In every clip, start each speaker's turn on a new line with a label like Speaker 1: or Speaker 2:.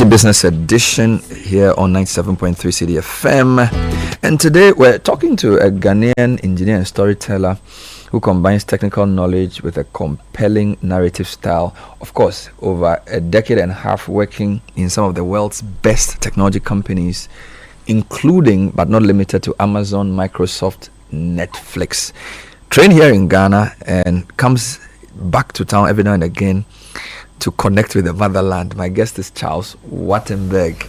Speaker 1: Business Edition here on 97.3 Citi FM. And today we're talking to a Ghanaian engineer and storyteller who combines technical knowledge with a compelling narrative style. Of course, over a decade and a half working in some of the world's best technology companies, including but not limited to Amazon, Microsoft, Netflix. Trained here in Ghana and comes back to town every now and again to connect with the motherland. My guest is Charles Wartemberg.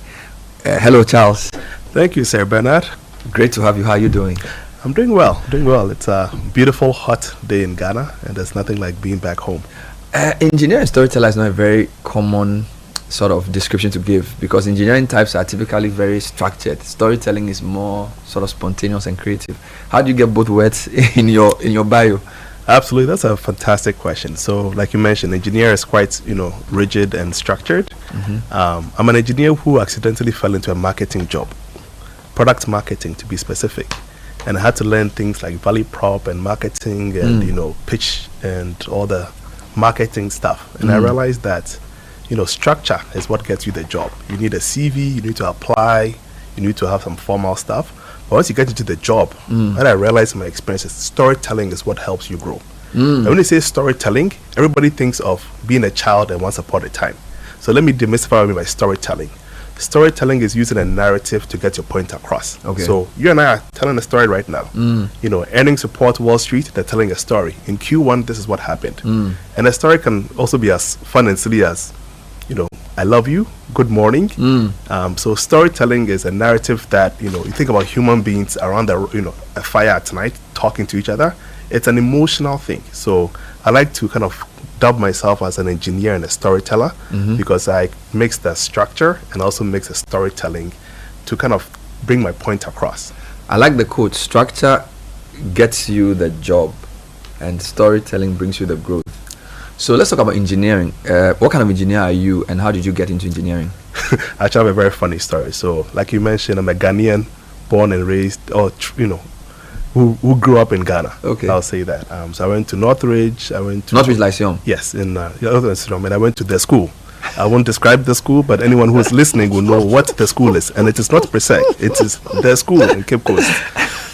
Speaker 1: Hello, Charles.
Speaker 2: Thank you, Sir Bernard.
Speaker 1: Great to have you. How are you doing?
Speaker 2: I'm doing well. It's a beautiful, hot day in Ghana, and there's nothing like being back home.
Speaker 1: Engineer and storyteller is not a very common sort of description to give, because engineering types are typically very structured. Storytelling is more sort of spontaneous and creative. How do you get both words in your bio?
Speaker 2: Absolutely, that's a fantastic question. So, like you mentioned, engineer is quite, rigid and structured. Mm-hmm. I'm an engineer who accidentally fell into a marketing job, product marketing to be specific, and I had to learn things like value prop and marketing and pitch and all the marketing stuff. And I realized that structure is what gets you the job. You need a CV, you need to apply, you need to have some formal stuff. But once you get into the job, what I realized in my experiences, storytelling is what helps you grow. And when you say storytelling, everybody thinks of being a child and once upon a time. So let me demystify what I mean by storytelling. Storytelling is using a narrative to get your point across. Okay. So you and I are telling a story right now. Earnings report Wall Street, they're telling a story. In Q1, this is what happened. And a story can also be as fun and silly as, I love you, good morning. So storytelling is a narrative that, you think about human beings around a fire at night talking to each other. It's an emotional thing. So I like to kind of dub myself as an engineer and a storyteller because I mix the structure and also mix the storytelling to kind of bring my point across.
Speaker 1: I like the quote, structure gets you the job and storytelling brings you the growth. So let's talk about engineering. What kind of engineer are you, and how did you get into engineering?
Speaker 2: I actually have a very funny story. So, like you mentioned, I'm a Ghanaian, born and raised, who grew up in Ghana. Okay, I'll say that. So I went to Northridge.
Speaker 1: Northridge Lyceum.
Speaker 2: Yes, in Northridge Lyceum, and I went to the school. I won't describe the school, but anyone who is listening will know what the school is, and it is not per se. It is the school in Cape Coast.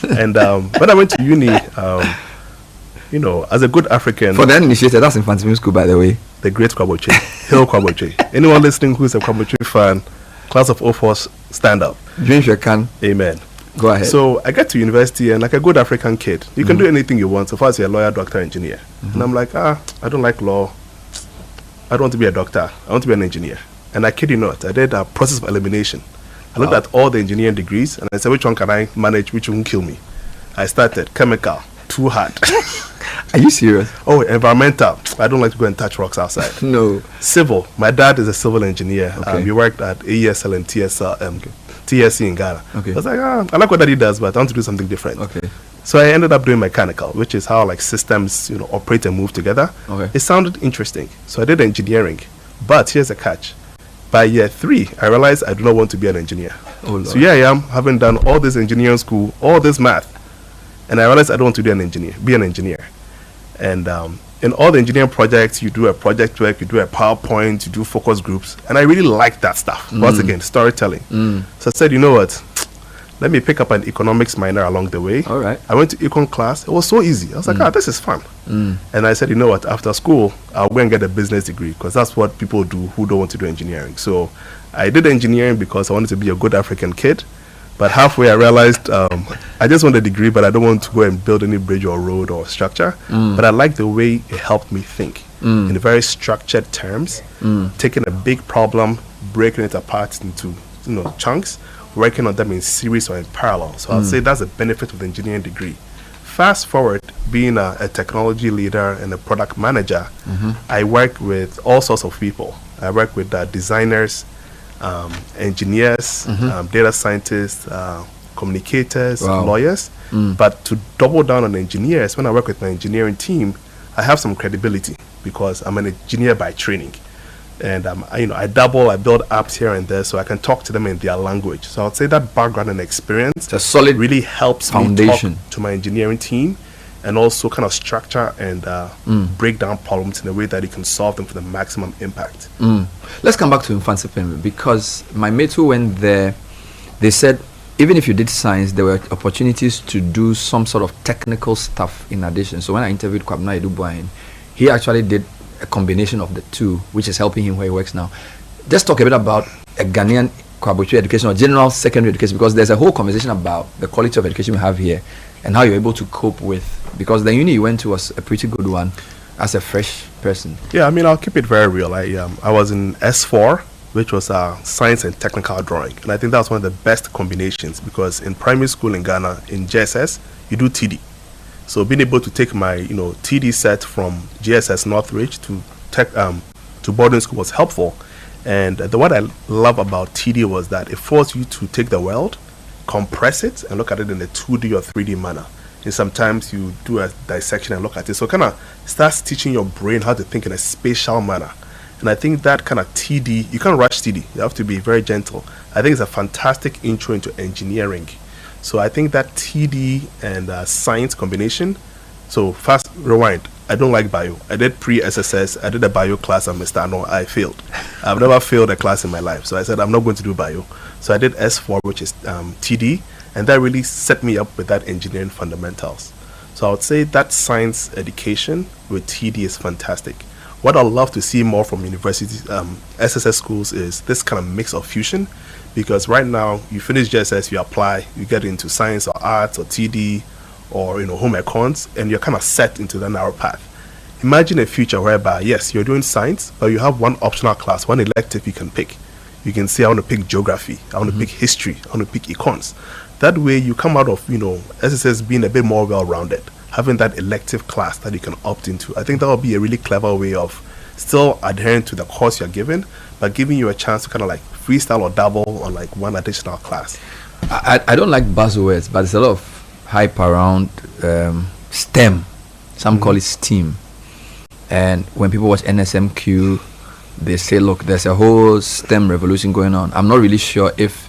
Speaker 2: And when I went to uni. As a good African.
Speaker 1: For the uninitiated, that's infantry school, by the way.
Speaker 2: The great Kwaboche, Hill Kwaboche. Anyone listening who's a Kwaboche fan, class of 04, stand up.
Speaker 1: Dreams you can.
Speaker 2: Amen.
Speaker 1: Go ahead.
Speaker 2: So I get to university, and like a good African kid, you can do anything you want so far as you're a lawyer, doctor, engineer. And I'm like, I don't like law. I don't want to be a doctor. I want to be an engineer. And I kid you not, I did a process of elimination. I looked at all the engineering degrees, and I said, which one can I manage, which one will kill me? I started chemical. Too hard.
Speaker 1: Are you serious?
Speaker 2: Oh, environmental. I don't like to go and touch rocks outside.
Speaker 1: No.
Speaker 2: Civil. My dad is a civil engineer.
Speaker 1: Okay.
Speaker 2: He worked at AESL and TSC in Ghana.
Speaker 1: Okay.
Speaker 2: I was like, I like what daddy does, but I want to do something different.
Speaker 1: Okay.
Speaker 2: So I ended up doing mechanical, which is how systems operate and move together.
Speaker 1: Okay.
Speaker 2: It sounded interesting. So I did engineering. But here's the catch. By year 3, I realized I do not want to be an engineer.
Speaker 1: Oh, Lord.
Speaker 2: So here I am, having done all this engineering school, all this math. And I realized I don't want to be an engineer. And in all the engineering projects, you do a project work, you do a PowerPoint, you do focus groups. And I really like that stuff. Once again, storytelling. So I said, you know what? Let me pick up an economics minor along the way.
Speaker 1: All right.
Speaker 2: I went to econ class. It was so easy. I was like, this is fun. And I said, you know what? After school, I'll go and get a business degree because that's what people do who don't want to do engineering. So I did engineering because I wanted to be a good African kid. But halfway I realized I just want a degree, but I don't want to go and build any bridge or road or structure. But I like the way it helped me think in very structured terms, taking a big problem, breaking it apart into chunks, working on them in series or in parallel. So I'd say that's the benefit of the engineering degree. Fast forward, being a technology leader and a product manager, I work with all sorts of people. I work with designers, engineers, data scientists, communicators, lawyers. But to double down on engineers, when I work with my engineering team, I have some credibility because I'm an engineer by training. And I dabble, I build apps here and there, so I can talk to them in their language. So I would say that background and experience,
Speaker 1: it's a solid
Speaker 2: really helps
Speaker 1: foundation
Speaker 2: me talk to my engineering team and also kind of structure and break down problems in a way that you can solve them for the maximum impact.
Speaker 1: Let's come back to Infancy Pen, because my mates who went there, they said even if you did science, there were opportunities to do some sort of technical stuff in addition. So when I interviewed Kwabena Edubuahin, he actually did a combination of the two, which is helping him where he works now. Just talk a bit about a Ghanaian Kwabochi education or general secondary education, because there's a whole conversation about the quality of education we have here and how you're able to cope with, because the uni you went to was a pretty good one as a fresh person.
Speaker 2: Yeah, I mean, I'll keep it very real. I was in S4, which was science and technical drawing, and I think that was one of the best combinations, because in primary school in Ghana, in JSS, you do TD. So being able to take my TD set from JSS Northridge to boarding school was helpful. And what I love about TD was that it forced you to take the world, compress it, and look at it in a 2D or 3D manner. And sometimes you do a dissection and look at it. So it kind of starts teaching your brain how to think in a spatial manner. And I think that kind of TD, you can't rush TD. You have to be very gentle. I think it's a fantastic intro into engineering. So I think that TD and science combination. So fast rewind. I don't like bio. I did pre-SSS. I did a bio class at Mr. Ano. I failed. I've never failed a class in my life. So I said, I'm not going to do bio. So I did S4, which is TD. And that really set me up with that engineering fundamentals. So I would say that science education with TD is fantastic. What I'd love to see more from universities, SSS schools, is this kind of mix of fusion. Because right now, you finish JSS, you apply, you get into science or arts or TD, or home econs, and you're kind of set into the narrow path. Imagine a future whereby, yes, you're doing science, but you have one optional class, one elective you can pick. You can say, I want to pick geography, I want to pick history, I want to pick econs. That way you come out of SSS being a bit more well-rounded, having that elective class that you can opt into. I think that would be a really clever way of still adhering to the course you're given, but giving you a chance to kind of like freestyle or double on like one additional class.
Speaker 1: I don't like buzzwords, but there's a lot of hype around STEM. Some call it STEAM. And when people watch NSMQ, they say, look, there's a whole STEM revolution going on. I'm not really sure if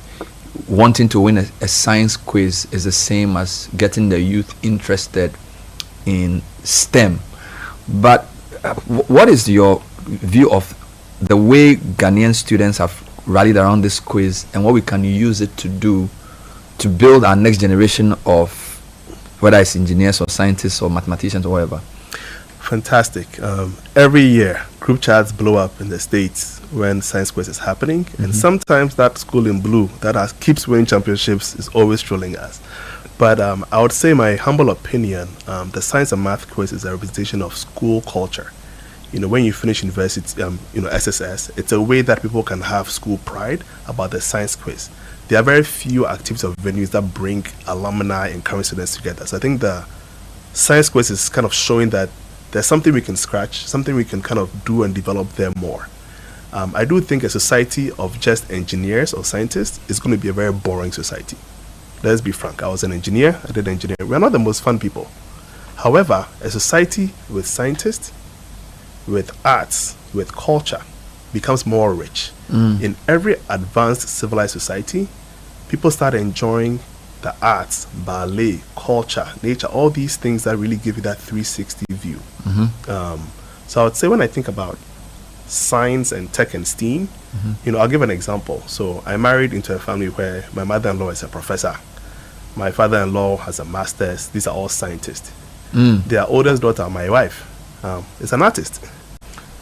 Speaker 1: wanting to win a science quiz is the same as getting the youth interested in STEM. But what is your view of the way Ghanaian students have rallied around this quiz and what we can use it to do to build our next generation of, whether it's engineers or scientists or mathematicians or whatever?
Speaker 2: Fantastic. Every year, group chats blow up in the States when science quiz is happening. And sometimes that school in blue that keeps winning championships is always trolling us. But I would say, my humble opinion, the science and math quiz is a representation of school culture. When you finish university, SSS, it's a way that people can have school pride about the science quiz. There are very few activities or venues that bring alumni and current students together. So I think the science quiz is kind of showing that there's something we can scratch, something we can kind of do and develop there more. I do think a society of just engineers or scientists is going to be a very boring society. Let's be frank. I was an engineer. I did engineering. We're not the most fun people. However, a society with scientists, with arts, with culture, becomes more rich. In every advanced civilized society, people start enjoying the arts, ballet, culture, nature, all these things that really give you that 360 view. So I would say, when I think about science and tech and STEAM, I'll give an example. So I married into a family where my mother-in-law is a professor. My father-in-law has a master's. These are all scientists. Their oldest daughter, my wife, is an artist.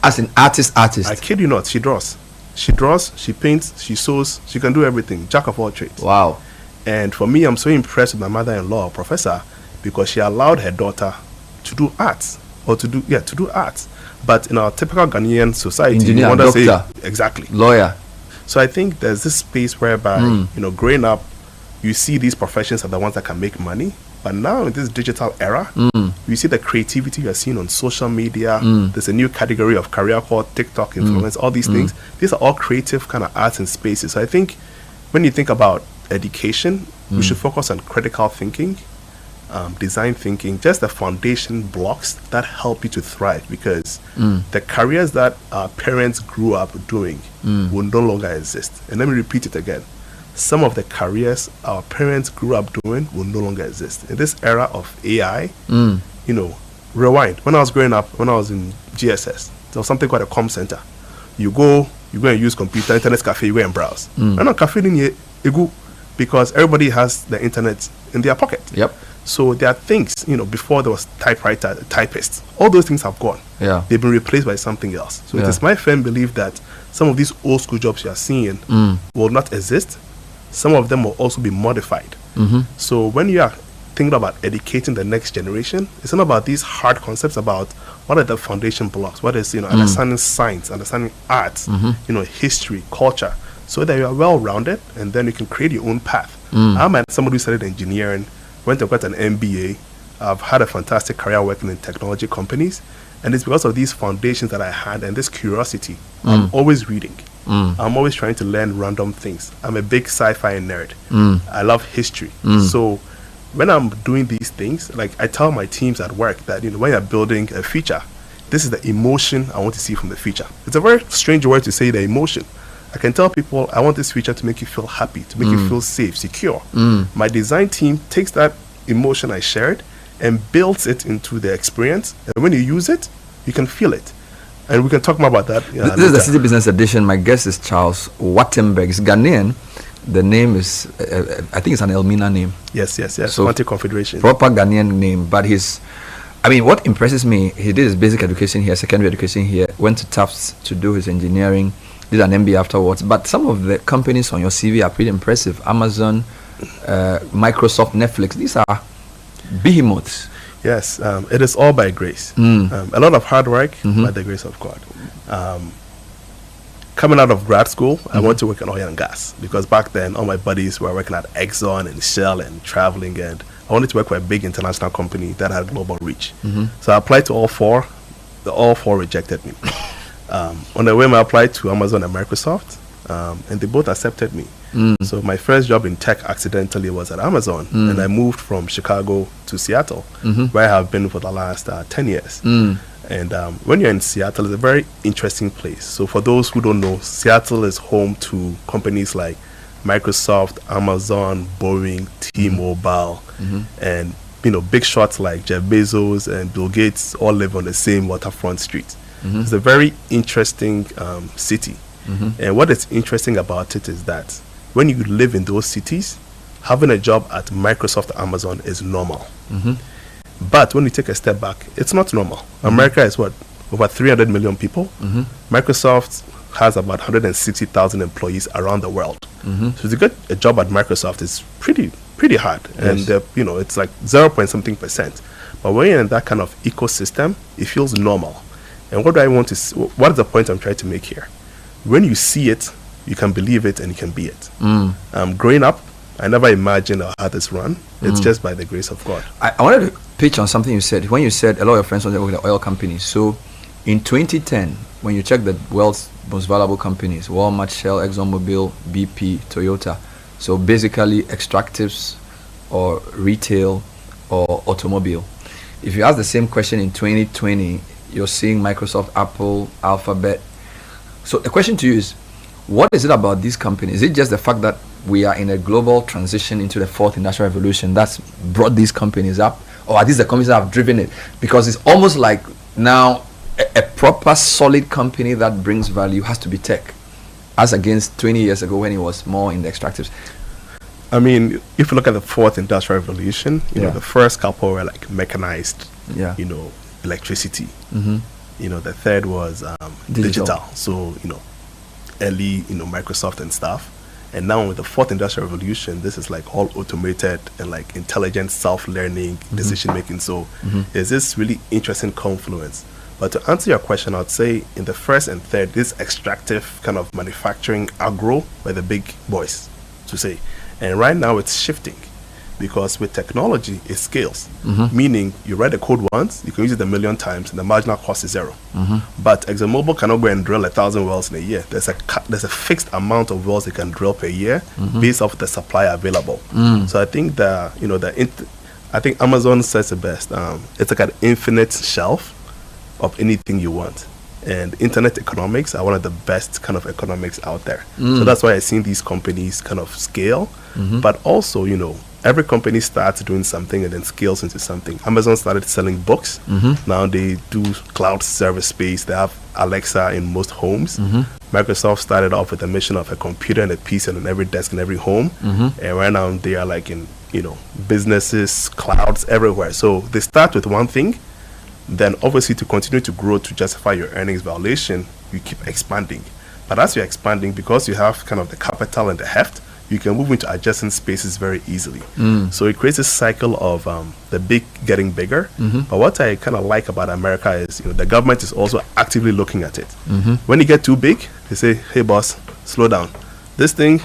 Speaker 1: As an artist?
Speaker 2: I kid you not, she draws. She draws, she paints, she sews, she can do everything. Jack of all trades.
Speaker 1: Wow.
Speaker 2: And for me, I'm so impressed with my mother-in-law, professor, because she allowed her daughter to do arts, or to do arts. But in our typical Ghanaian society,
Speaker 1: engineer,
Speaker 2: you want to
Speaker 1: doctor,
Speaker 2: say exactly
Speaker 1: lawyer.
Speaker 2: So I think there's this space whereby growing up, you see these professions are the ones that can make money. But now in this digital era, you see the creativity you're seeing on social media. There's a new category of career called TikTok influence, all these things. These are all creative kind of arts and spaces. So I think when you think about education, we should focus on critical thinking, design thinking, just the foundation blocks that help you to thrive, because the careers that our parents grew up doing will no longer exist. And let me repeat it again. Some of the careers our parents grew up doing will no longer exist. In this era of AI, rewind. When I was growing up, when I was in GSS, there was something called a com center. You go and use computer, internet cafe, you go and browse. And on cafe you go because everybody has the internet in their pocket.
Speaker 1: Yep.
Speaker 2: So there are things, before there was typewriter, typists, all those things have gone.
Speaker 1: Yeah.
Speaker 2: They've been replaced by something else. So it is my firm belief that some of these old school jobs you are seeing will not exist. Some of them will also be modified. So when you are thinking about educating the next generation, it's not about these hard concepts about what are the foundation blocks, what is, understanding science, understanding arts, history, culture, so that you are well-rounded and then you can create your own path. I'm somebody who studied engineering, went and got an MBA. I've had a fantastic career working in technology companies, and it's because of these foundations that I had and this curiosity. I'm always reading. I'm always trying to learn random things. I'm a big sci-fi nerd. I love history. So when I'm doing these things, like I tell my teams at work that, when you're building a feature, this is the emotion I want to see from the feature. It's a very strange word to say, the emotion. I can tell people I want this feature to make you feel happy, to make you feel safe, secure. My design team takes that emotion I shared and builds it into the experience. And when you use it, you can feel it. And we can talk more about that.
Speaker 1: This is the Citi Business Edition. My guest is Charles Wartemberg. He's Ghanaian. The name is, I think it's an Elmina name.
Speaker 2: Yes.
Speaker 1: So
Speaker 2: County Confederation.
Speaker 1: Proper Ghanaian name. But what impresses me, he did his basic education here, secondary education here, went to Tufts to do his engineering, did an MBA afterwards. But some of the companies on your CV are pretty impressive. Amazon, Microsoft, Netflix, these are behemoths.
Speaker 2: Yes, it is all by grace. A lot of hard work, by the grace of God. Coming out of grad school, I wanted to work in oil and gas because back then all my buddies were working at Exxon and Shell and traveling, and I wanted to work for a big international company that had global reach. So I applied to all four. All four rejected me. On the way, I applied to Amazon and Microsoft, and they both accepted me. So my first job in tech accidentally was at Amazon, and I moved from Chicago to Seattle, where I have been for the last 10 years. And when you're in Seattle, it's a very interesting place. So for those who don't know, Seattle is home to companies like Microsoft, Amazon, Boeing, T-Mobile, and big shots like Jeff Bezos and Bill Gates all live on the same waterfront street. It's a very interesting city. And what is interesting about it is that when you live in those cities, having a job at Microsoft, Amazon is normal. But when you take a step back, it's not normal. America is over 300 million people. Microsoft has about 160,000 employees around the world. So to get a job at Microsoft is pretty hard. Yes. And it's like 0 point something percent. But when you're in that kind of ecosystem, it feels normal. And what is the point I'm trying to make here? When you see it, you can believe it and you can be it. Growing up, I never imagined I had this run. It's just by the grace of God.
Speaker 1: I wanted to pitch on something you said. When you said a lot of your friends want to work with the oil companies. So in 2010, when you check the world's most valuable companies, Walmart, Shell, ExxonMobil, BP, Toyota, so basically extractives or retail or automobile. If you ask the same question in 2020, you're seeing Microsoft, Apple, Alphabet. So the question to you is, what is it about these companies? Is it just the fact that we are in a global transition into the fourth industrial revolution that's brought these companies up? Or are these the companies that have driven it? Because it's almost like now a proper solid company that brings value has to be tech, as against 20 years ago when it was more in the extractives.
Speaker 2: I mean, if you look at the fourth industrial revolution, the first couple were like mechanized, electricity. The third was digital. So, early, Microsoft and stuff. And now with the fourth industrial revolution, this is like all automated and like intelligent self-learning, decision-making. So there's this really interesting confluence. But to answer your question, I'd say in the first and third, this extractive kind of manufacturing agro were the big boys, to say. And right now it's shifting because with technology, it scales. Meaning you write the code once, you can use it 1 million times, and the marginal cost is 0. But ExxonMobil cannot go and drill 1,000 wells in a year. There's a fixed amount of wells they can drill per year based off the supply available. So I think I think Amazon says it best. It's like an infinite shelf of anything you want. And internet economics are one of the best kind of economics out there. So that's why I've seen these companies kind of scale. But also, every company starts doing something and then scales into something. Amazon started selling books. Now they do cloud service space. They have Alexa in most homes. Microsoft started off with a mission of a computer and a PC on every desk in every home. And right now they are like in, businesses, clouds everywhere. So they start with one thing. Then obviously to continue to grow, to justify your earnings valuation, you keep expanding. But as you're expanding, because you have kind of the capital and the heft, you can move into adjacent spaces very easily. So it creates a cycle of the big getting bigger. But what I kind of like about America is, the government is also actively looking at it. When you get too big, they say, hey boss, slow down. This thing,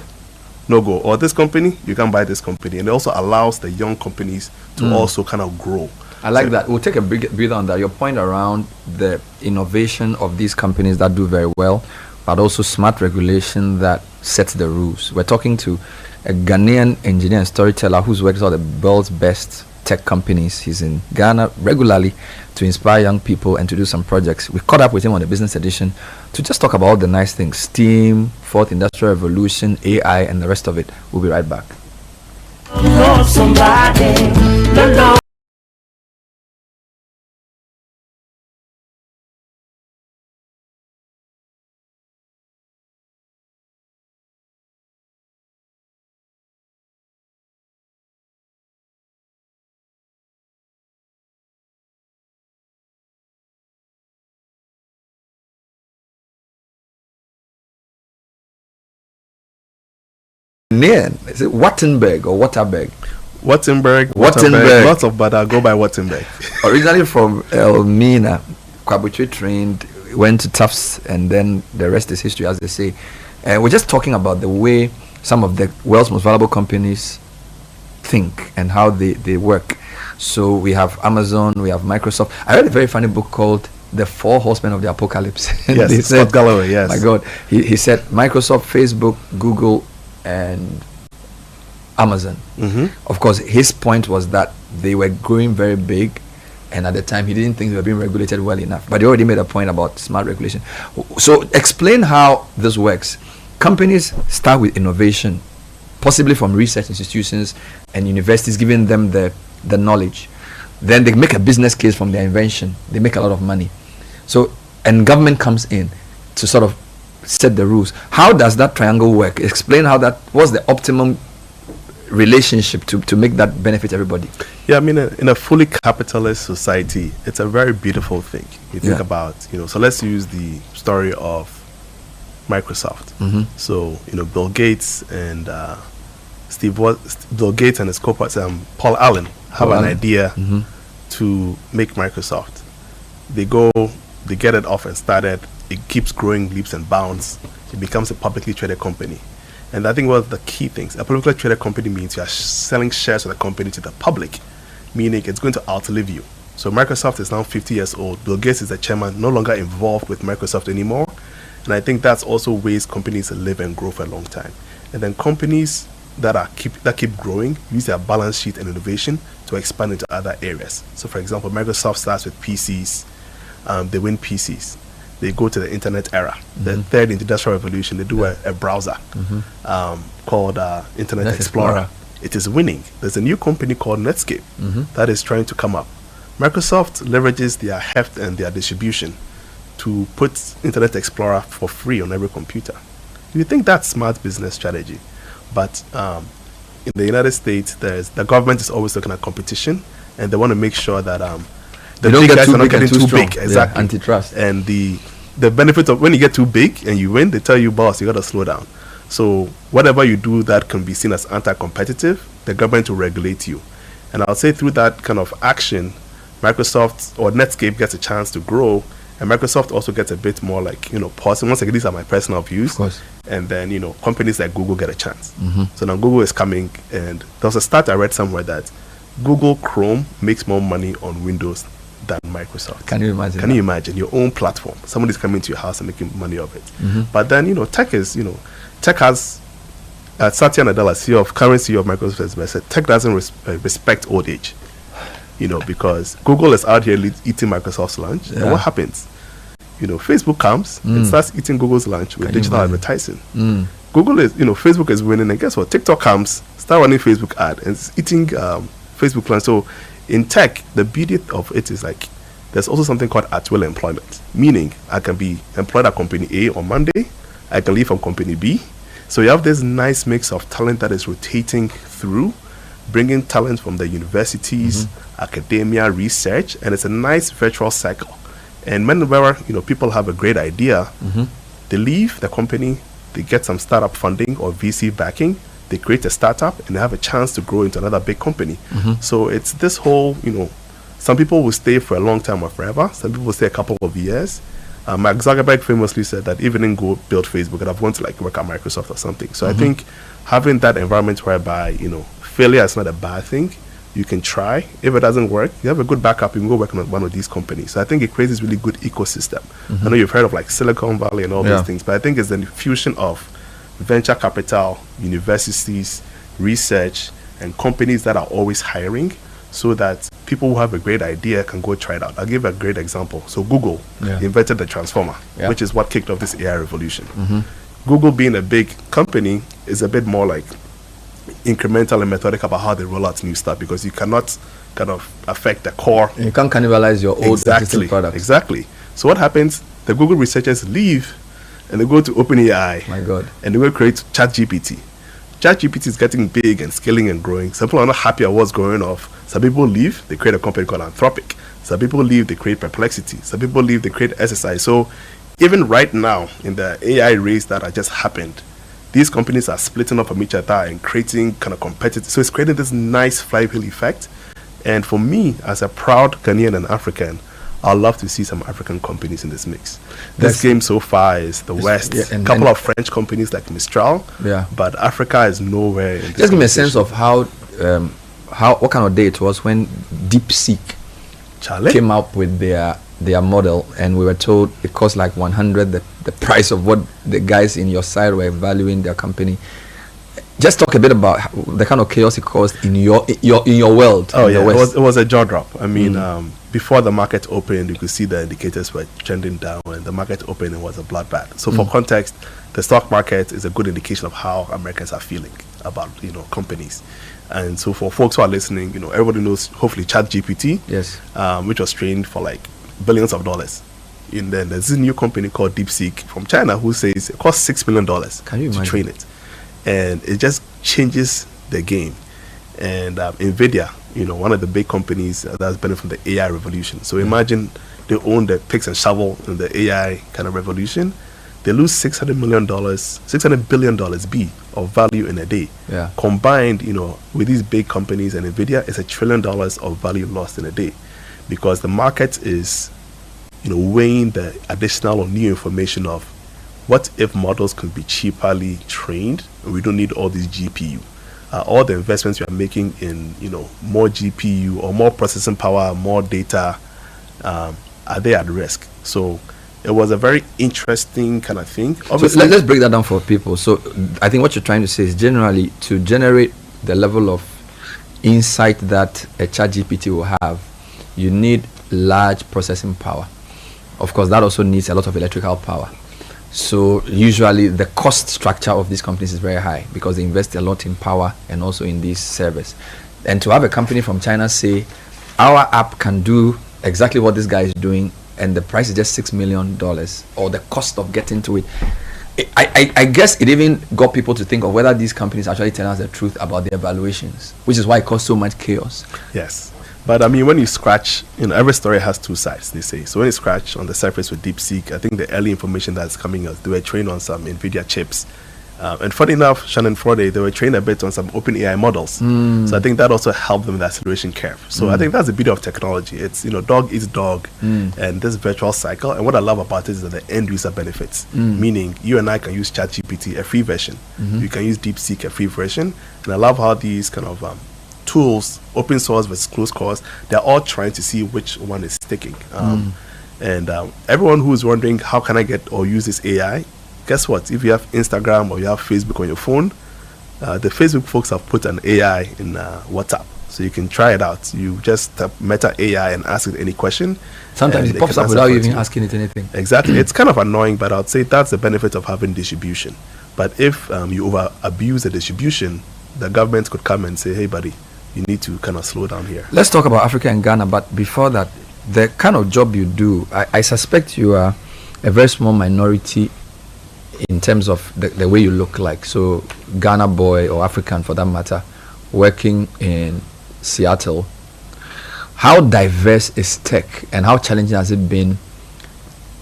Speaker 2: no go. Or this company, you can buy this company. And it also allows the young companies to also kind of grow.
Speaker 1: I like that. We'll take a breather on that. Your point around the innovation of these companies that do very well, but also smart regulation that sets the rules. We're talking to a Ghanaian engineer and storyteller who's worked with all the world's best tech companies. He's in Ghana regularly to inspire young people and to do some projects. We caught up with him on the business edition to just talk about all the nice things: STEAM, fourth industrial revolution, AI, and the rest of it. We'll be right back. Is it Wartemberg or Waterberg?
Speaker 2: Wartemberg. Lots of but I go by Wartemberg.
Speaker 1: Originally from Elmina, Kwabuche trained, went to Tufts, and then the rest is history, as they say. And we're just talking about the way some of the world's most valuable companies think and how they work. So we have Amazon, we have Microsoft. I read a very funny book called The Four Horsemen of the Apocalypse.
Speaker 2: Yes,
Speaker 1: they said,
Speaker 2: Scott Galloway, yes.
Speaker 1: My God. He said Microsoft, Facebook, Google, and Amazon. Of course, his point was that they were growing very big, and at the time he didn't think they were being regulated well enough. But he already made a point about smart regulation. So explain how this works. Companies start with innovation, possibly from research institutions and universities, giving them the knowledge. Then they make a business case from their invention. They make a lot of money. So, and government comes in to sort of set the rules. How does that triangle work? Explain how that was the optimum relationship to make that benefit everybody.
Speaker 2: Yeah, I mean, in a fully capitalist society, it's a very beautiful thing. You think about, so let's use the story of Microsoft. So, Bill Gates and Bill Gates and his co-partner Paul Allen have an idea to make Microsoft. They get it off and started. It keeps growing leaps and bounds. It becomes a publicly traded company. And I think one of the key things, a publicly traded company means you are selling shares of the company to the public, meaning it's going to outlive you. So Microsoft is now 50 years old. Bill Gates is the chairman, no longer involved with Microsoft anymore. And I think that's also ways companies live and grow for a long time. And then companies that keep growing use their balance sheet and innovation to expand into other areas. So for example, Microsoft starts with PCs. They win PCs. They go to the internet era, the third industrial revolution. They do a browser called Internet Explorer. It is winning. There's a new company called Netscape that is trying to come up. Microsoft leverages their heft and their distribution to put Internet Explorer for free on every computer. You think that's smart business strategy, but in the United States, the government is always looking at competition, and they want to make sure that the big guys are not getting too big. Exactly.
Speaker 1: Yeah, antitrust.
Speaker 2: And the benefit of when you get too big and you win, they tell you, boss, you got to slow down. So whatever you do that can be seen as anti-competitive, the government will regulate you. And I'll say through that kind of action, Microsoft or Netscape gets a chance to grow, and Microsoft also gets a bit more like, positive. Once again, these are my personal views.
Speaker 1: Of course.
Speaker 2: And then, companies like Google get a chance. So now Google is coming, and there was a stat I read somewhere that Google Chrome makes more money on Windows than Microsoft.
Speaker 1: Can you imagine?
Speaker 2: Can you imagine your own platform? Somebody's coming to your house and making money of it. But then, tech has Satya Nadella, current CEO of Microsoft, has said tech doesn't respect old age. Because Google is out here eating Microsoft's lunch. And what happens? Facebook comes and starts eating Google's lunch with digital advertising. Google is, Facebook is winning, and guess what? TikTok comes, start running Facebook ad, and it's eating Facebook plan. So in tech, the beauty of it is like there's also something called at will employment, meaning I can be employed at company A on Monday, I can leave from company B. So you have this nice mix of talent that is rotating through, bringing talent from the universities, academia, research, and it's a nice virtual cycle. And whenever people have a great idea, they leave the company, they get some startup funding or VC backing, they create a startup, and they have a chance to grow into another big company. So it's this whole, some people will stay for a long time or forever. Some people will stay a couple of years. Mark Zuckerberg famously said that even in go build Facebook, and I've wanted to like work at Microsoft or something. So I think having that environment whereby failure is not a bad thing. You can try. If it doesn't work, you have a good backup. You can go work on one of these companies. So I think it creates this really good ecosystem. I know you've heard of like Silicon Valley and all these things, but I think it's the fusion of venture capital, universities, research, and companies that are always hiring, so that people who have a great idea can go try it out. I'll give a great example. So Google invented the transformer, which is what kicked off this AI revolution. Google, being a big company, is a bit more like incremental and methodic about how they roll out new stuff, because you cannot kind of affect the core.
Speaker 1: You can't cannibalize your old existing products.
Speaker 2: Exactly. So what happens? The Google researchers leave and they go to OpenAI.
Speaker 1: My God.
Speaker 2: And they will create ChatGPT. ChatGPT is getting big and scaling and growing. Some people are not happy at what's going off. Some people leave, they create a company called Anthropic. Some people leave, they create Perplexity. Some people leave, they create SSI. So even right now, in the AI race that had just happened, these companies are splitting up from each other and creating kind of competitive. So it's creating this nice flywheel effect. And for me, as a proud Ghanaian and African, I'd love to see some African companies in this mix. This game so far is the West, a couple of French companies like Mistral, but Africa is nowhere in this.
Speaker 1: Just give me a sense of how what kind of day it was when DeepSeek came up with their model, and we were told it cost like 100 the price of what the guys in your side were valuing their company. Just talk a bit about the kind of chaos it caused in your world.
Speaker 2: Oh yeah, it was a jaw drop. I mean, before the market opened, you could see the indicators were trending down, and the market opened, it was a bloodbath. So for context, the stock market is a good indication of how Americans are feeling about companies. And so for folks who are listening, everybody knows hopefully ChatGPT, which was trained for like billions of dollars. And then there's this new company called DeepSeek from China who says it costs $6 million to train it. And it just changes the game. And NVIDIA, one of the big companies that's benefited from the AI revolution. So imagine they own the picks and shovel in the AI kind of revolution. They lose $600 billion of value in a day. Combined, with these big companies and NVIDIA, it's $1 trillion of value lost in a day, because the market is, weighing the additional or new information of what if models could be cheaply trained and we don't need all these GPU. All the investments we are making in, more GPU or more processing power, more data, are they at risk? So it was a very interesting kind of thing.
Speaker 1: Obviously, so let's break that down for people. So I think what you're trying to say is generally to generate the level of insight that a ChatGPT will have, you need large processing power. Of course, that also needs a lot of electrical power. So usually the cost structure of these companies is very high because they invest a lot in power and also in these servers. And to have a company from China say, our app can do exactly what this guy is doing, and the price is just $6 million, or the cost of getting to it. I guess it even got people to think of whether these companies actually tell us the truth about their valuations, which is why it caused so much chaos.
Speaker 2: Yes. But I mean, when you scratch, every story has two sides, they say. So when you scratch on the surface with DeepSeek, I think the early information that's coming out, they were trained on some NVIDIA chips. And funny enough, Shannon Friday, they were trained a bit on some OpenAI models. So I think that also helped them with the acceleration curve. So I think that's the beauty of technology. It's, dog eats dog, and this virtual cycle. And what I love about it is that the end user benefits. Meaning, you and I can use ChatGPT, a free version. You can use DeepSeek, a free version. And I love how these kind of tools, open source versus closed source, they're all trying to see which one is sticking. And everyone who's wondering, how can I get or use this AI? Guess what? If you have Instagram or you have Facebook on your phone, the Facebook folks have put an AI in WhatsApp. So you can try it out. You just tap Meta AI and ask it any question.
Speaker 1: Sometimes it pops up without you even asking it anything.
Speaker 2: Exactly. It's kind of annoying, but I'd say that's the benefit of having distribution. But if you over abuse the distribution, the government could come and say, hey, buddy, you need to kind of slow down here.
Speaker 1: Let's talk about Africa and Ghana, but before that, the kind of job you do, I suspect you are a very small minority in terms of the way you look like. So Ghana boy, or African for that matter, working in Seattle. How diverse is tech, and how challenging has it been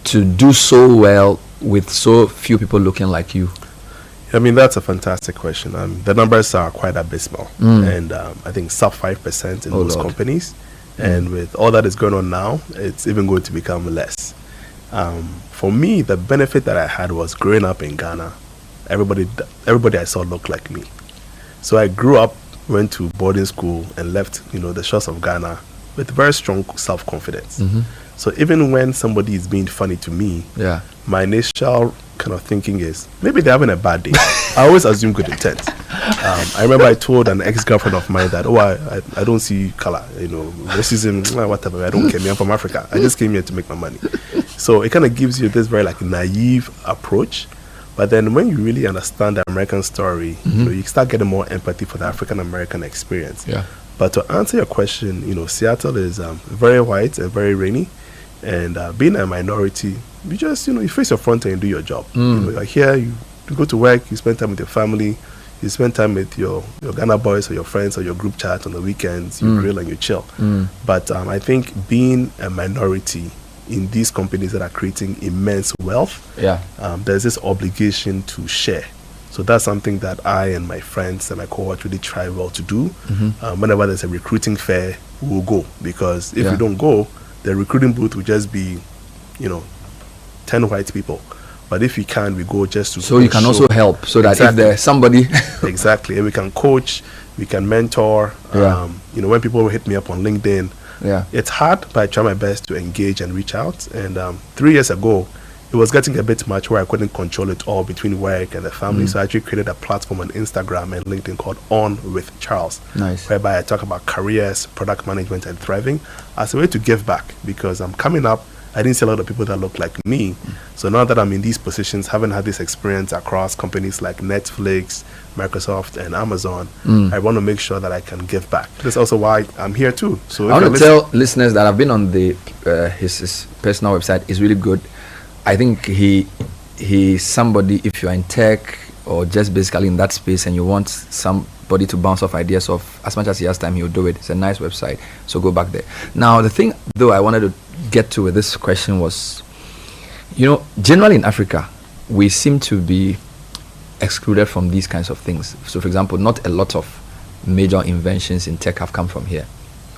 Speaker 1: to do so well with so few people looking like you?
Speaker 2: I mean, that's a fantastic question. The numbers are quite abysmal, and I think sub 5% in most companies. And with all that is going on now, it's even going to become less. For me, the benefit that I had was growing up in Ghana. Everybody I saw looked like me. So I grew up, went to boarding school, and left, the shores of Ghana with very strong self-confidence. So even when somebody is being funny to me, my initial kind of thinking is, maybe they're having a bad day. I always assume good intent. I remember I told an ex-girlfriend of mine that, I don't see color, racism, whatever. I don't care. I'm from Africa. I just came here to make my money. So it kind of gives you this very naive approach. But then when you really understand the American story, you start getting more empathy for the African American experience. But to answer your question, Seattle is very white and very rainy. And being a minority, you just, you face your front and you do your job. You're here, you go to work, you spend time with your family, you spend time with your Ghana boys or your friends or your group chat on the weekends, you grill and you chill. But I think being a minority in these companies that are creating immense wealth, there's this obligation to share. So that's something that I and my friends and my cohort really try well to do. Whenever there's a recruiting fair, we'll go. Because if we don't go, the recruiting booth will just be, 10 white people. But if we can, we go just to...
Speaker 1: So you can also help, so that if there's somebody...
Speaker 2: Exactly. And we can coach, we can mentor. When people hit me up on LinkedIn, it's hard, but I try my best to engage and reach out. And 3 years ago, it was getting a bit much where I couldn't control it all between work and the family. So I actually created a platform on Instagram and LinkedIn called On with Charles. Whereby I talk about careers, product management, and thriving as a way to give back, because I'm coming up. I didn't see a lot of people that look like me. So now that I'm in these positions, having had this experience across companies like Netflix, Microsoft, and Amazon, I want to make sure that I can give back. That's also why I'm here too. So
Speaker 1: I want to tell listeners that I've been on the his personal website. It's really good. I think he's somebody, if you're in tech or just basically in that space and you want somebody to bounce off ideas of, as much as he has time, he'll do it. It's a nice website, so go back there. Now, the thing, though, I wanted to get to with this question was, generally in Africa, we seem to be excluded from these kinds of things. So, for example, not a lot of major inventions in tech have come from here.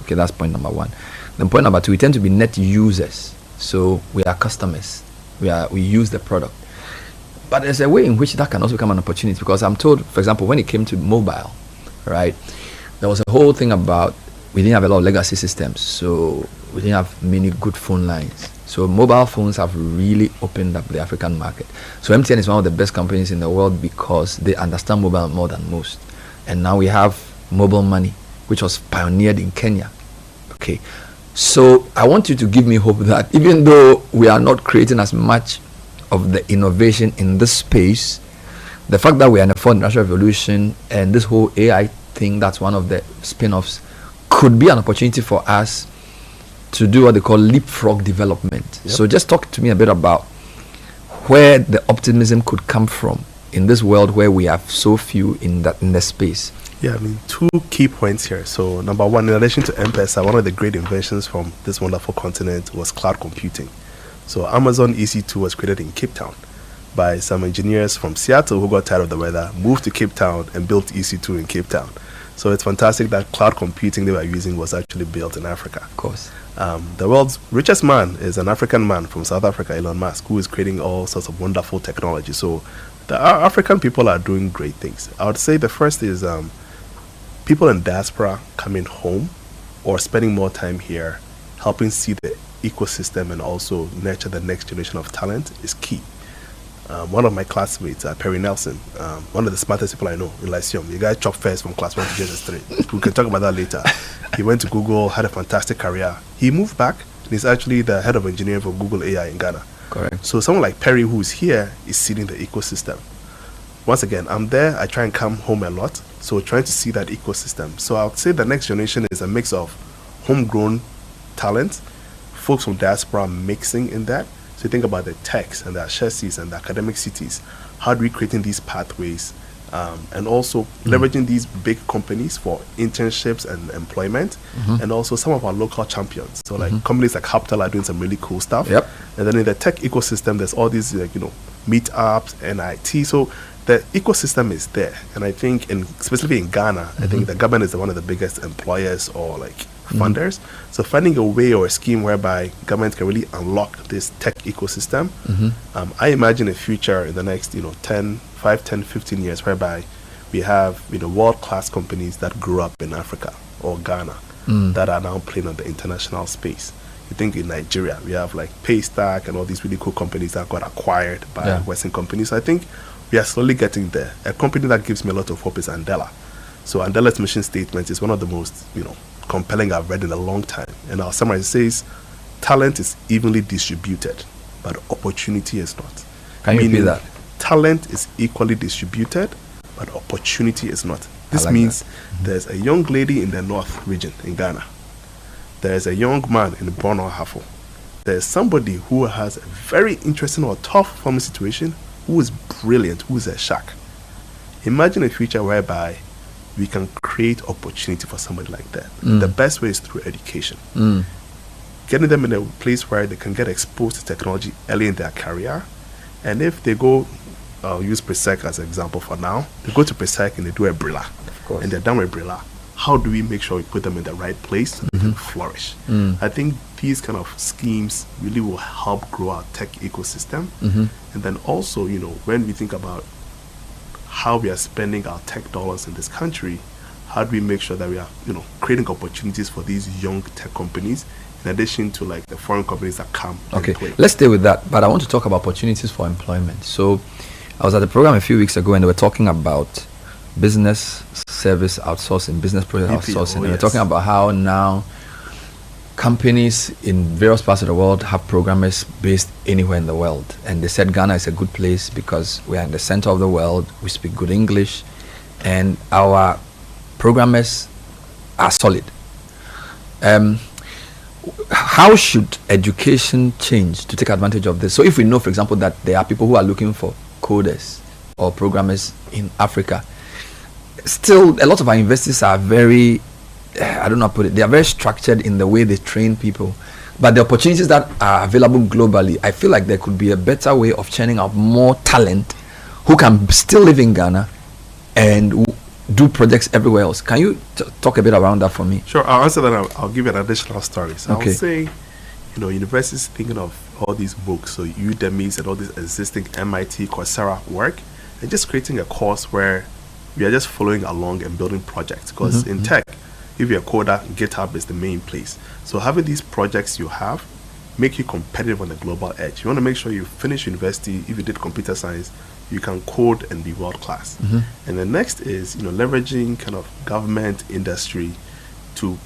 Speaker 1: Okay, that's point number one. Then point number two, we tend to be net users. So we are customers. We use the product. But there's a way in which that can also become an opportunity, because I'm told, for example, when it came to mobile, right, there was a whole thing about we didn't have a lot of legacy systems, so we didn't have many good phone lines. So mobile phones have really opened up the African market. So MTN is one of the best companies in the world because they understand mobile more than most. And now we have mobile money, which was pioneered in Kenya. Okay. So I want you to give me hope that even though we are not creating as much of the innovation in this space, the fact that we are in the fourth industrial revolution and this whole AI thing, that's one of the spin-offs, could be an opportunity for us to do what they call leapfrog development. So just talk to me a bit about where the optimism could come from in this world where we have so few in the space.
Speaker 2: Yeah, I mean, two key points here. So number one, in addition to M-Pesa, one of the great inventions from this wonderful continent was cloud computing. So Amazon EC2 was created in Cape Town by some engineers from Seattle who got tired of the weather, moved to Cape Town and built EC2 in Cape Town. So it's fantastic that cloud computing they were using was actually built in Africa.
Speaker 1: Of course.
Speaker 2: The world's richest man is an African man from South Africa, Elon Musk, who is creating all sorts of wonderful technology. So our African people are doing great things. I would say the first is people in diaspora coming home or spending more time here, helping see the ecosystem and also nurture the next generation of talent is key. One of my classmates, Perry Nelson, one of the smartest people I know in Lyceum, the guy chopped first from class 1 to JS3. We can talk about that later. He went to Google, had a fantastic career. He moved back and he's actually the head of engineering for Google AI in Ghana.
Speaker 1: Correct.
Speaker 2: So someone like Perry who is here is seeding the ecosystem. once again, I'm there. I try and come home a lot. So trying to see that ecosystem. So I would say the next generation is a mix of homegrown talent, folks from diaspora mixing in that. So you think about the techs and the chassis and the academic cities. How do we creating these pathways? And also leveraging these big companies for internships and employment, and also some of our local champions. So like companies like Capital are doing some really cool stuff.
Speaker 1: Yep.
Speaker 2: And then in the tech ecosystem, there's all these like, meetups, NIT. So the ecosystem is there. And I think specifically in Ghana, I think the government is one of the biggest employers or like funders. So finding a way or a scheme whereby government can really unlock this tech ecosystem. I imagine a future in the next 5, 10, 15 years whereby we have world-class companies that grew up in Africa or Ghana that are now playing on the international space. You think in Nigeria we have like Paystack and all these really cool companies that got acquired by Western companies. So I think we are slowly getting there. A company that gives me a lot of hope is Andela. So Andela's mission statement is one of the most compelling I've read in a long time. And our summary says, talent is evenly distributed, but opportunity is not.
Speaker 1: Can you repeat that?
Speaker 2: Talent is equally distributed, but opportunity is not. This means there's a young lady in the North region in Ghana. There's a young man in Borno Hafo. There's somebody who has a very interesting or tough family situation, who is brilliant, who is a shark. Imagine a future whereby we can create opportunity for somebody like that. The best way is through education. Getting them in a place where they can get exposed to technology early in their career. And if they go, I'll use Presec as an example for now. They go to Presec and they do a Brilla.
Speaker 1: Of course.
Speaker 2: And they're done with Brilla. How do we make sure we put them in the right place so they can flourish? I think these kind of schemes really will help grow our tech ecosystem. And then also, when we think about how we are spending our tech dollars in this country, how do we make sure that we are, creating opportunities for these young tech companies in addition to like the foreign companies that come and play?
Speaker 1: Let's stay with that, but I want to talk about opportunities for employment. So I was at the program a few weeks ago and they were talking about business service outsourcing, business process outsourcing. And we're talking about how now companies in various parts of the world have programmers based anywhere in the world. And they said Ghana is a good place because we are in the center of the world, we speak good English, and our programmers are solid. How should education change to take advantage of this? So if we know, for example, that there are people who are looking for coders or programmers in Africa, still a lot of our universities are very, I don't know how to put it, they are very structured in the way they train people. But the opportunities that are available globally, I feel like there could be a better way of churning out more talent who can still live in Ghana and do projects everywhere else. Can you talk a bit around that for me?
Speaker 2: Sure, I'll answer that. I'll give you an additional story. So I would say, universities thinking of all these books, so Udemy's and all this existing MIT, Coursera work, and just creating a course where we are just following along and building projects. Because in tech, if you're a coder, GitHub is the main place. So having these projects you have make you competitive on the global edge. You want to make sure you finish university. If you did computer science, you can code and be world class. And the next is leveraging kind of government, industry to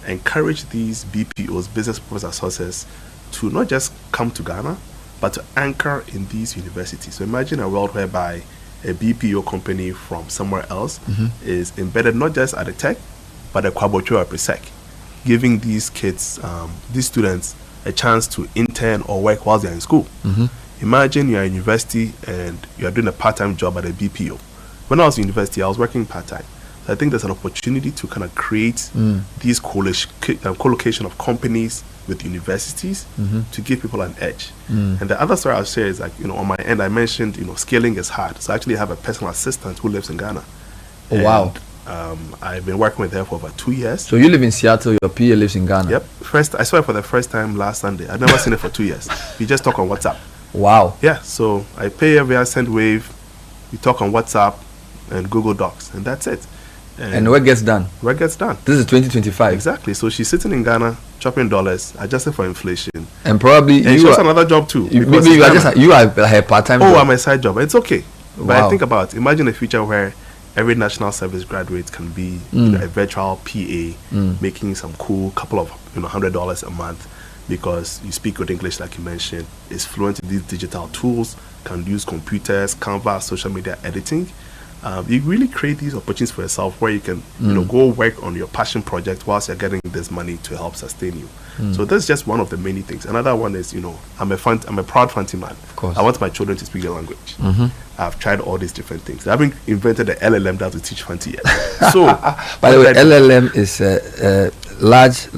Speaker 2: encourage these BPOs, business process outsourcers, to not just come to Ghana, but to anchor in these universities. So imagine a world whereby a BPO company from somewhere else is embedded not just at the tech, but at Kwabocho or Presec, giving these kids, these students, a chance to intern or work while they're in school. Imagine you're in university and you're doing a part-time job at a BPO. When I was in university, I was working part-time. So I think there's an opportunity to kind of create these co-location of companies with universities to give people an edge. And the other story I'll share is like, on my end, I mentioned, scaling is hard. So I actually have a personal assistant who lives in Ghana.
Speaker 1: Oh, wow.
Speaker 2: I've been working with her for over 2 years.
Speaker 1: So you live in Seattle, your PA lives in Ghana?
Speaker 2: Yep. I saw her for the first time last Sunday. I've never seen her for 2 years. We just talk on WhatsApp.
Speaker 1: Wow.
Speaker 2: Yeah, so I pay her via SendWave. We talk on WhatsApp and Google Docs, and that's it.
Speaker 1: And work gets done.
Speaker 2: Work gets done.
Speaker 1: This is 2025.
Speaker 2: Exactly. So she's sitting in Ghana, chopping dollars, adjusted for inflation.
Speaker 1: And probably
Speaker 2: and she has another job too.
Speaker 1: Maybe you are her part-time job.
Speaker 2: I'm a side job. It's okay.
Speaker 1: Wow.
Speaker 2: But I think about it. Imagine a future where every national service graduate can be a virtual PA, making some cool couple of $100 a month because you speak good English, like you mentioned, is fluent in these digital tools, can use computers, Canva, social media editing. You really create these opportunities for yourself where you can, go work on your passion project whilst you're getting this money to help sustain you. So that's just one of the many things. Another one is, I'm a proud Fanti man.
Speaker 1: Of course.
Speaker 2: I want my children to speak the language. I've tried all these different things. I haven't invented the LLM that will teach Fanti yet. So,
Speaker 1: by the way, LLM is a large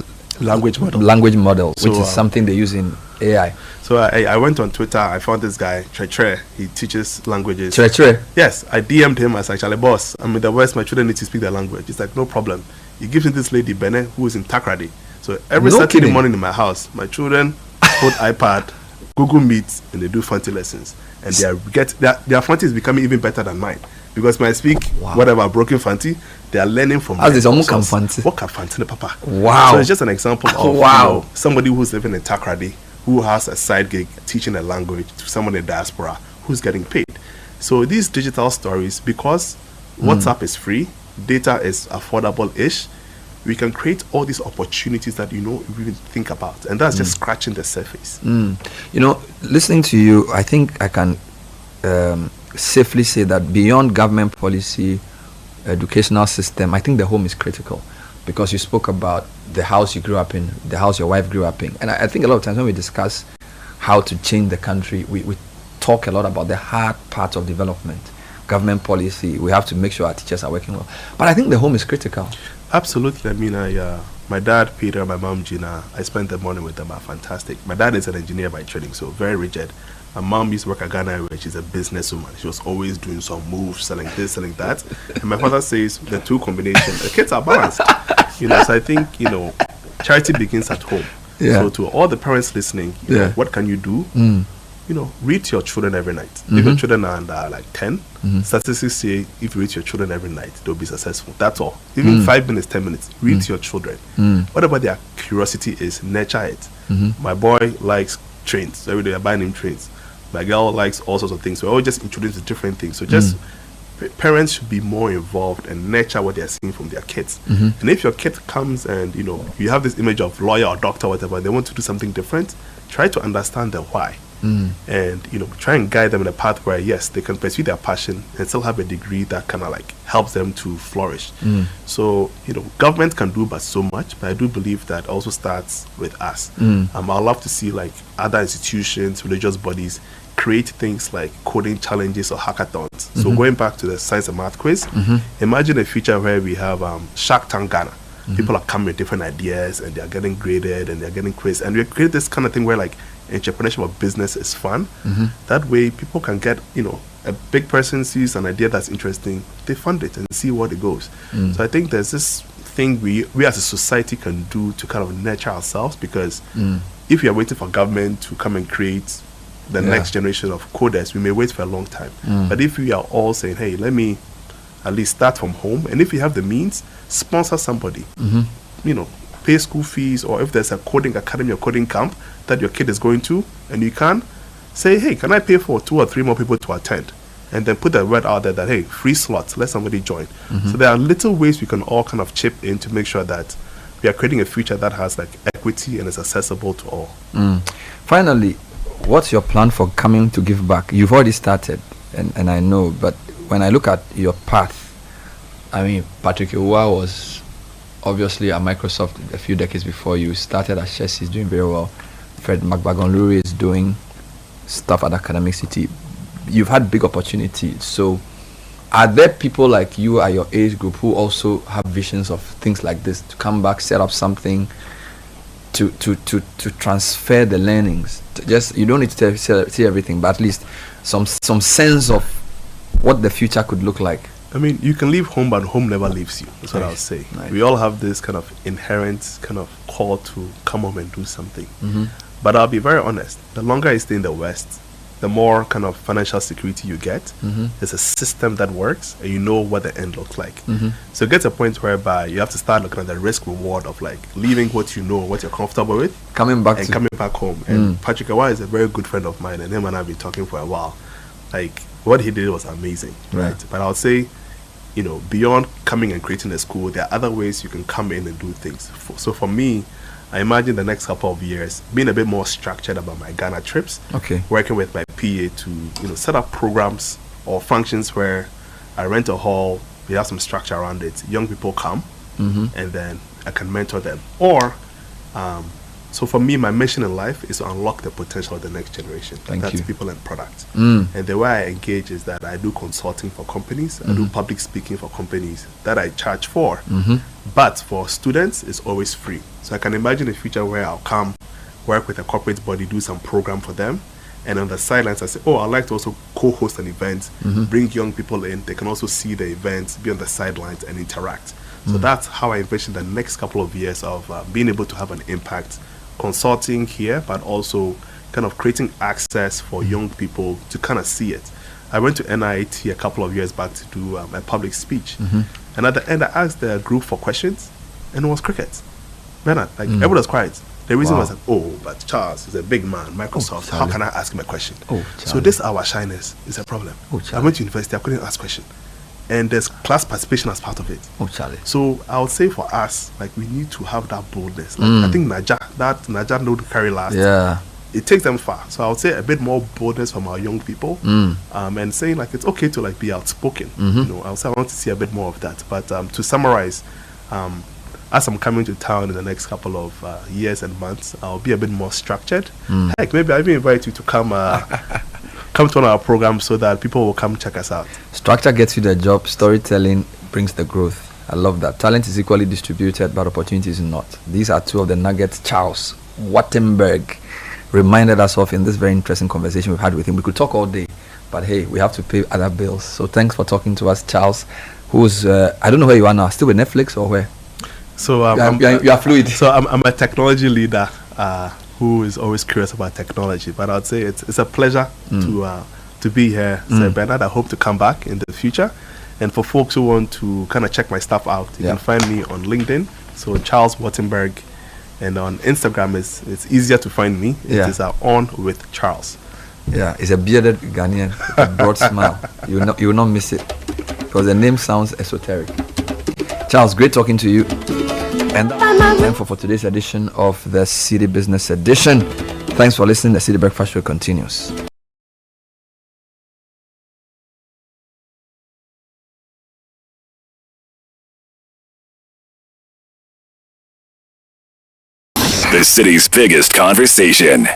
Speaker 2: language
Speaker 1: model, which is something they use in AI.
Speaker 2: So I went on Twitter. I found this guy, Tre. He teaches languages.
Speaker 1: Tre?
Speaker 2: Yes. I DM'd him. I was like, "Charlie, boss, I'm in the West. My children need to speak their language." He's like, "No problem." He gives me this lady, Bene, who is in Takrady. So every Saturday morning in my house, my children put iPad, Google Meet, and they do Fanti lessons. And their Fanti is becoming even better than mine. Because when I speak whatever broken Fanti, they are learning from
Speaker 1: as what can
Speaker 2: Fanti, papa.
Speaker 1: Wow.
Speaker 2: So it's just an example of somebody who's living in Takrady, who has a side gig teaching a language to someone in diaspora who's getting paid. So these digital stories, because WhatsApp is free, data is affordable-ish, we can create all these opportunities that we even think about, and that's just scratching the surface.
Speaker 1: Listening to you, I think I can safely say that beyond government policy, educational system, I think the home is critical, because you spoke about the house you grew up in, the house your wife grew up in, and I think a lot of times when we discuss how to change the country, we talk a lot about the hard parts of development, government policy. We have to make sure our teachers are working well, but I think the home is critical.
Speaker 2: Absolutely. I mean, my dad Peter, my mom Gina, I spent the morning with them. Are fantastic. My dad is an engineer by training, so very rigid. My mom used to work at Ghana, where she's a businesswoman. She was always doing some moves, selling this, selling that. And my father says the two combinations, the kids are balanced. So I think, charity begins at home.
Speaker 1: Yeah.
Speaker 2: So to all the parents listening, what can you do? Read to your children every night. If your children are under like 10, statistics say if you read to your children every night, they'll be successful. That's all. Even 5 minutes, 10 minutes, read to your children. Whatever their curiosity is, nurture it. My boy likes trains. So every day I buy him trains. My girl likes all sorts of things. So I always just introduce different things. So just parents should be more involved and nurture what they're seeing from their kids. And if your kid comes and you have this image of lawyer or doctor or whatever, they want to do something different, try to understand the why. And try and guide them in a path where yes, they can pursue their passion and still have a degree that kind of like helps them to flourish. So government can do but so much, but I do believe that also starts with us. I'd love to see like other institutions, religious bodies create things like coding challenges or hackathons. So going back to the science and math quiz, imagine a future where we have Shark Tank Ghana. People are coming with different ideas and they're getting graded and they're getting quizzed, and we create this kind of thing where like entrepreneurship or business is fun. That way people can get a big person sees an idea that's interesting, they fund it and see what it goes. So I think there's this thing we as a society can do to kind of nurture ourselves, because if we are waiting for government to come and create the next generation of coders, we may wait for a long time. But if we are all saying, hey, let me at least start from home, and if you have the means, sponsor somebody, pay school fees, or if there's a coding academy or coding camp that your kid is going to, and you can say, hey, can I pay for 2 or 3 more people to attend? And then put the word out there that, hey, free slots, let somebody join. So there are little ways we can all kind of chip in to make sure that we are creating a future that has like equity and is accessible to all.
Speaker 1: Finally, what's your plan for coming to give back? You've already started, and I know, but when I look at your path, I mean, Patrick Iwa was obviously at Microsoft a few decades before you. Started at Chelsea, is doing very well. Fred McBagon-Lurie is doing stuff at Academic City. You've had big opportunities. So are there people like you at your age group who also have visions of things like this, to come back, set up something, to transfer the learnings? You don't need to see everything, but at least some sense of what the future could look like.
Speaker 2: I mean, you can leave home, but home never leaves you. That's what I'll say.
Speaker 1: Nice.
Speaker 2: We all have this kind of inherent kind of call to come home and do something. But I'll be very honest. The longer you stay in the West, the more kind of financial security you get. There's a system that works, and you know what the end looks like. So it gets a point whereby you have to start looking at the risk reward of like leaving what you know, what you're comfortable with,
Speaker 1: coming back
Speaker 2: home. And Patrick Awa is a very good friend of mine, and him and I have been talking for a while. Like, what he did was amazing, right? But I would say, beyond coming and creating a school, there are other ways you can come in and do things. So for me, I imagine the next couple of years being a bit more structured about my Ghana trips, working with my PA to set up programs or functions where I rent a hall, we have some structure around it. Young people come, and then I can mentor them. Or, so for me, my mission in life is to unlock the potential of the next generation. That's people and products. And the way I engage is that I do consulting for companies. I do public speaking for companies that I charge for. But for students, it's always free. So I can imagine a future where I'll come, work with a corporate body, do some program for them. And on the sidelines, I say, I'd like to also co-host an event, bring young people in. They can also see the events, be on the sidelines and interact. So that's how I envision the next couple of years of being able to have an impact, consulting here, but also kind of creating access for young people to kind of see it. I went to NIT a couple of years back to do a public speech. And at the end, I asked the group for questions, and it was crickets. Bernard, everybody was quiet. The reason was like, but Charles is a big man, Microsoft. How can I ask him a question? So this our shyness is a problem. I went to university, I couldn't ask question. And there's class participation as part of it. So I would say for us, we need to have that boldness. I think Naja know to carry last. It takes them far. So I would say a bit more boldness from our young people, and saying it's okay to be outspoken. I would say I want to see a bit more of that. But to summarize, as I'm coming to town in the next couple of years and months, I'll be a bit more structured. Heck, maybe I'll even invite you to come come to one of our programs so that people will come check us out.
Speaker 1: Structure gets you the job. Storytelling brings the growth. I love that. Talent is equally distributed, but opportunity is not. These are two of the nuggets Charles Wartemberg reminded us of in this very interesting conversation we've had with him. We could talk all day, but hey, we have to pay other bills. So thanks for talking to us, Charles, who's, I don't know where you are now, still with Netflix or where?
Speaker 2: So
Speaker 1: you are fluid.
Speaker 2: So I'm a technology leader who is always curious about technology. But I'd say it's a pleasure to be here, Sir Bernard. I hope to come back in the future. And for folks who want to kind of check my stuff out, you can find me on LinkedIn. So Charles Wartemberg, and on Instagram it's easier to find me. It is On with Charles.
Speaker 1: Yeah, it's a bearded Ghanaian with a broad smile. You will not miss it because the name sounds esoteric. Charles, great talking to you. And that's time for today's edition of the Citi Business Edition. Thanks for listening. The Citi Breakfast Show continues.
Speaker 3: The city's biggest conversation.